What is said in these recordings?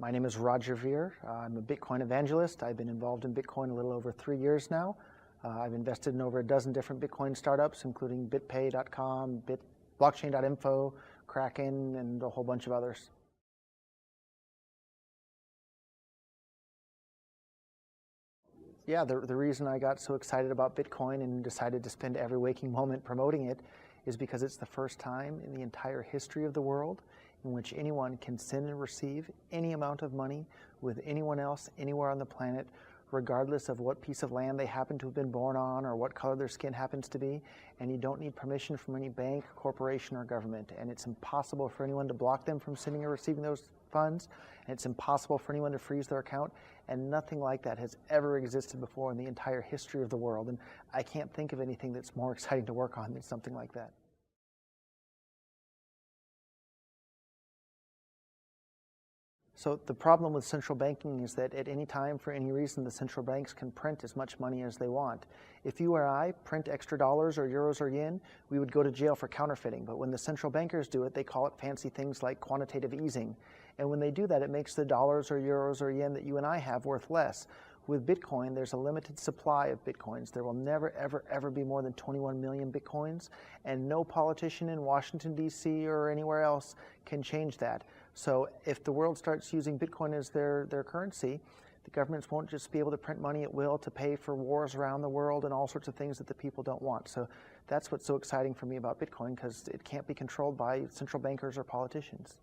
My name is Roger Veer. I'm a Bitcoin evangelist. I've been involved in Bitcoin a little over 3 years now. I've invested in over a dozen different Bitcoin startups, including BitPay.com, blockchain.info, Kraken, and a whole bunch of others. Yeah, the reason I got so excited about Bitcoin and decided to spend every waking moment promoting it is because it's the first time in the entire history of the world in which anyone can send and receive any amount of money with anyone else anywhere on the planet, regardless of what piece of land they happen to have been born on or what color their skin happens to be, and you don't need permission from any bank, corporation, or government, and it's impossible for anyone to block them from sending or receiving those funds, and it's impossible for anyone to freeze their account, and nothing like that has ever existed before in the entire history of the world, and I can't think of anything that's more exciting to work on than something like that. So the problem with central banking is that at any time, for any reason, the central banks can print as much money as they want. If you or I print extra dollars or euros or yen, we would go to jail for counterfeiting. But when the central bankers do it, they call it fancy things like quantitative easing. And when they do that, it makes the dollars or euros or yen that you and I have worth less. With Bitcoin, there's a limited supply of Bitcoins. There will never, ever, ever be more than 21 million Bitcoins, and no politician in Washington, D.C. or anywhere else can change that. So if the world starts using Bitcoin as their currency, the governments won't just be able to print money at will to pay for wars around the world and all sorts of things that the people don't want. So that's what's so exciting for me about Bitcoin, because it can't be controlled by central bankers or politicians.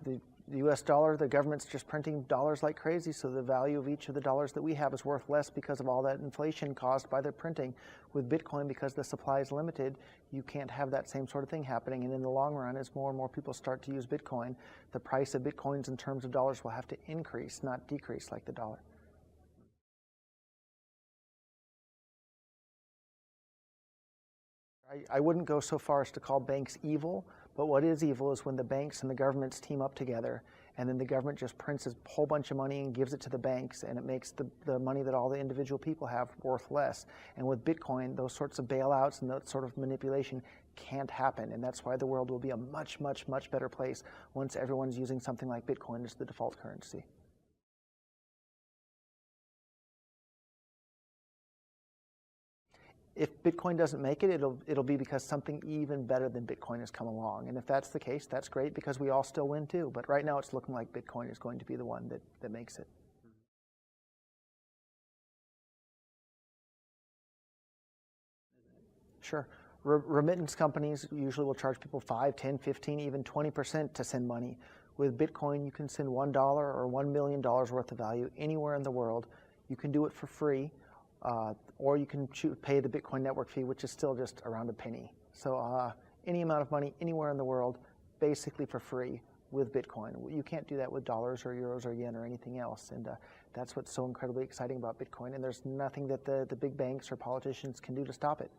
The US dollar, the government's just printing dollars like crazy, so the value of each of the dollars that we have is worth less because of all that inflation caused by their printing. With Bitcoin, because the supply is limited, you can't have that same sort of thing happening. And in the long run, as more and more people start to use Bitcoin, the price of Bitcoins in terms of dollars will have to increase, not decrease like the dollar. I wouldn't go so far as to call banks evil, but what is evil is when the banks and the governments team up together, and then the government just prints a whole bunch of money and gives it to the banks, and it makes the money that all the individual people have worth less. And with Bitcoin, those sorts of bailouts and that sort of manipulation can't happen, and that's why the world will be a much, much, much better place once everyone's using something like Bitcoin as the default currency. If Bitcoin doesn't make it, it'll be because something even better than Bitcoin has come along. And if that's the case, that's great, because we all still win too. But right now it's looking like Bitcoin is going to be the one that makes it. Sure. Remittance companies usually will charge people 5, 10, 15, even 20% to send money. With Bitcoin, you can send $1 or $1 million worth of value anywhere in the world. You can do it for free. Or you can pay the Bitcoin network fee, which is still just around a penny. So any amount of money anywhere in the world, basically for free with Bitcoin. You can't do that with dollars or euros or yen or anything else. And that's what's so incredibly exciting about Bitcoin. And there's nothing that the big banks or politicians can do to stop it.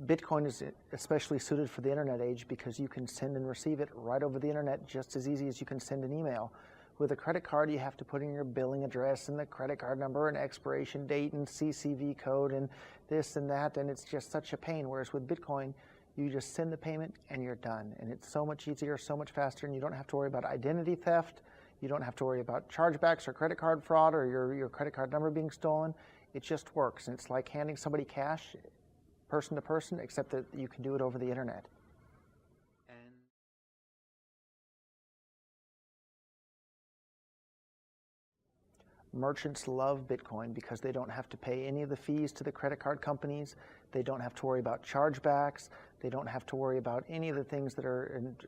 Bitcoin is especially suited for the internet age because you can send and receive it right over the internet just as easy as you can send an email. With a credit card, you have to put in your billing address and the credit card number and expiration date and CCV code and this and that, and it's just such a pain. Whereas with Bitcoin, you just send the payment and you're done. And it's so much easier, so much faster, and you don't have to worry about identity theft. You don't have to worry about chargebacks or credit card fraud or your credit card number being stolen. It just works. And it's like handing somebody cash, person to person, except that you can do it over the internet. Merchants love Bitcoin because they don't have to pay any of the fees to the credit card companies. They don't have to worry about chargebacks. They don't have to worry about any of the things that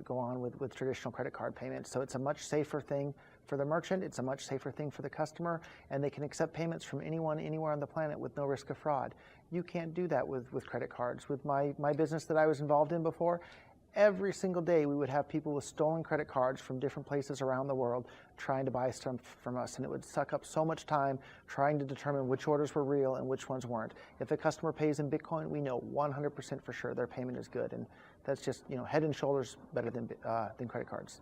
go on with traditional credit card payments. So it's a much safer thing for the merchant. It's a much safer thing for the customer, and they can accept payments from anyone, anywhere on the planet with no risk of fraud. You can't do that with credit cards. With my business that I was involved in before, every single day we would have people with stolen credit cards from different places around the world trying to buy stuff from us, and it would suck up so much time trying to determine which orders were real and which ones weren't. If a customer pays in Bitcoin, we know 100% for sure their payment is good, and that's just, head and shoulders better than credit cards.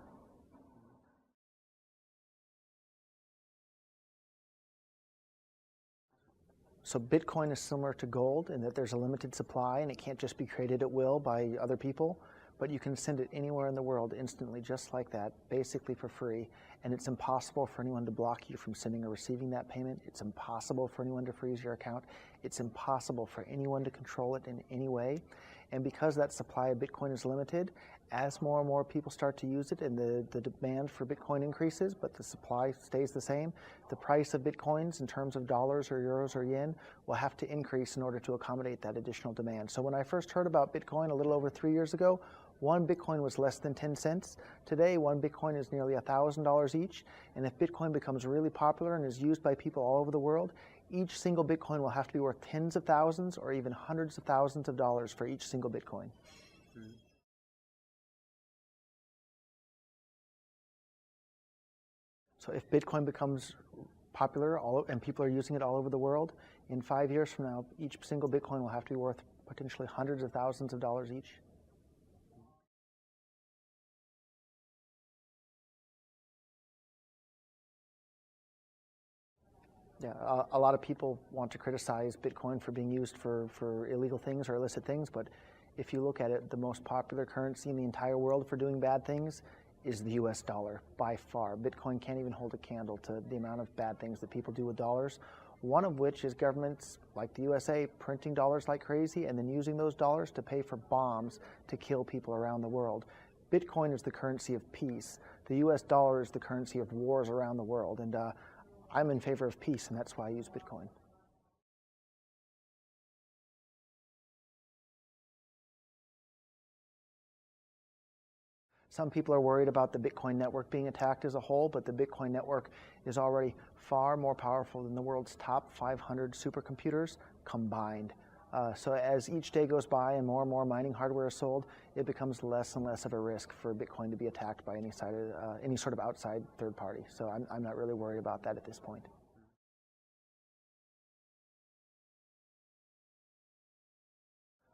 So Bitcoin is similar to gold in that there's a limited supply and it can't just be created at will by other people, but you can send it anywhere in the world instantly just like that, basically for free, and it's impossible for anyone to block you from sending or receiving that payment. It's impossible for anyone to freeze your account. It's impossible for anyone to control it in any way. And because that supply of Bitcoin is limited, as more and more people start to use it and the demand for Bitcoin increases, but the supply stays the same, the price of Bitcoins in terms of dollars or euros or yen will have to increase in order to accommodate that additional demand. So when I first heard about Bitcoin a little over 3 years ago, one Bitcoin was less than 10 cents. Today, one Bitcoin is nearly $1,000 each. And if Bitcoin becomes really popular and is used by people all over the world, each single Bitcoin will have to be worth tens of thousands or even hundreds of thousands of dollars for each single Bitcoin. So if Bitcoin becomes popular and people are using it all over the world, in 5 years from now, each single Bitcoin will have to be worth potentially hundreds of thousands of dollars each. Yeah, a lot of people want to criticize Bitcoin for being used for illegal things or illicit things, but if you look at it, the most popular currency in the entire world for doing bad things is the US dollar, by far. Bitcoin can't even hold a candle to the amount of bad things that people do with dollars, one of which is governments like the USA printing dollars like crazy and then using those dollars to pay for bombs to kill people around the world. Bitcoin is the currency of peace. The US dollar is the currency of wars around the world, and I'm in favor of peace, and that's why I use Bitcoin. Some people are worried about the Bitcoin network being attacked as a whole, but the Bitcoin network is already far more powerful than the world's top 500 supercomputers combined. So as each day goes by and more mining hardware is sold, it becomes less and less of a risk for Bitcoin to be attacked by any sort of outside third party. So I'm not really worried about that at this point.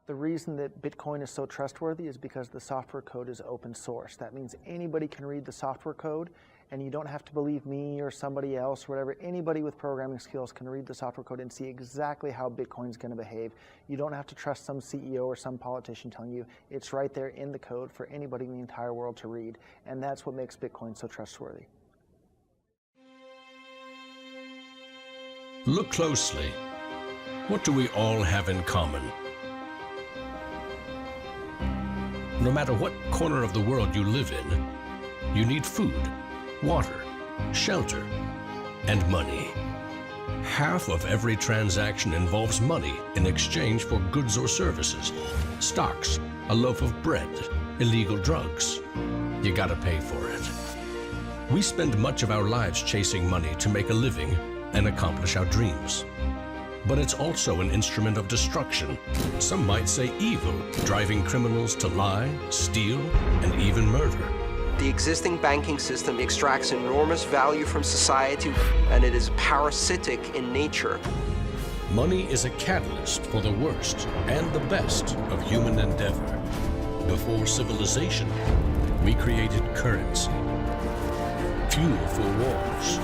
The reason that Bitcoin is so trustworthy is because the software code is open source. That means anybody can read the software code, and you don't have to believe me or somebody else or whatever. Anybody with programming skills can read the software code and see exactly how Bitcoin's going to behave. You don't have to trust some CEO or some politician telling you. It's right there in the code for anybody in the entire world to read, and that's what makes Bitcoin so trustworthy. Look closely. What do we all have in common? No matter what corner of the world you live in, you need food, water, shelter, and money. Half of every transaction involves money in exchange for goods or services, stocks, a loaf of bread, illegal drugs. You gotta pay for it. We spend much of our lives chasing money to make a living and accomplish our dreams. But it's also an instrument of destruction. Some might say evil, driving criminals to lie, steal, and even murder. The existing banking system extracts enormous value from society, and it is parasitic in nature. Money is a catalyst for the worst and the best of human endeavor. Before civilization, we created currency, fuel for wars,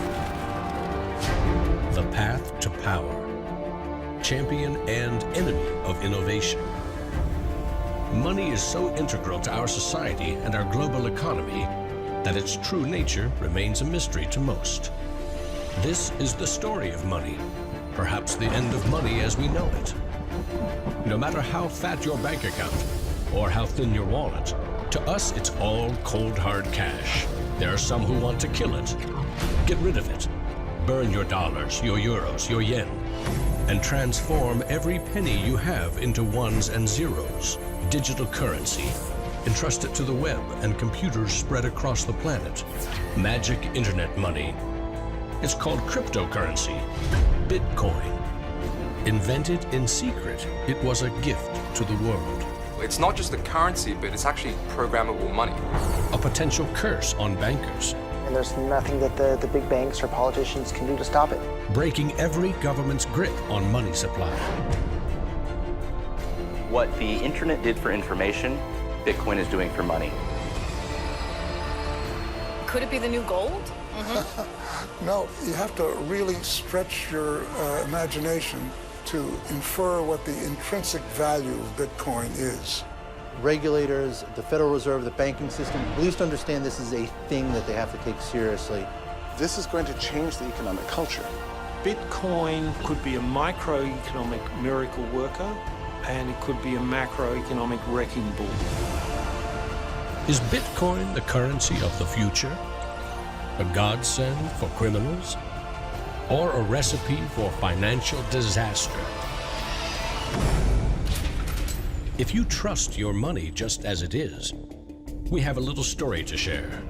the path to power, champion and enemy of innovation. Money is so integral to our society and our global economy that its true nature remains a mystery to most. This is the story of money, perhaps the end of money as we know it. No matter how fat your bank account or how thin your wallet, to us it's all cold hard cash. There are some who want to kill it. Get rid of it. Burn your dollars, your euros, your yen, and transform every penny you have into ones and zeros, digital currency. Entrust it to the web and computers spread across the planet. Magic internet money. It's called cryptocurrency, Bitcoin. Invented in secret, it was a gift to the world. It's not just a currency, but it's actually programmable money. A potential curse on bankers. And there's nothing that the big banks or politicians can do to stop it. Breaking every government's grip on money supply. What the internet did for information, Bitcoin is doing for money. Could it be the new gold? No, you have to really stretch your imagination to infer what the intrinsic value of Bitcoin is. Regulators, the Federal Reserve, the banking system, at least understand this is a thing that they have to take seriously. This is going to change the economic culture. Bitcoin could be a microeconomic miracle worker, and it could be a macroeconomic wrecking ball. Is Bitcoin the currency of the future? A godsend for criminals? Or a recipe for financial disaster? If you trust your money just as it is, we have a little story to share.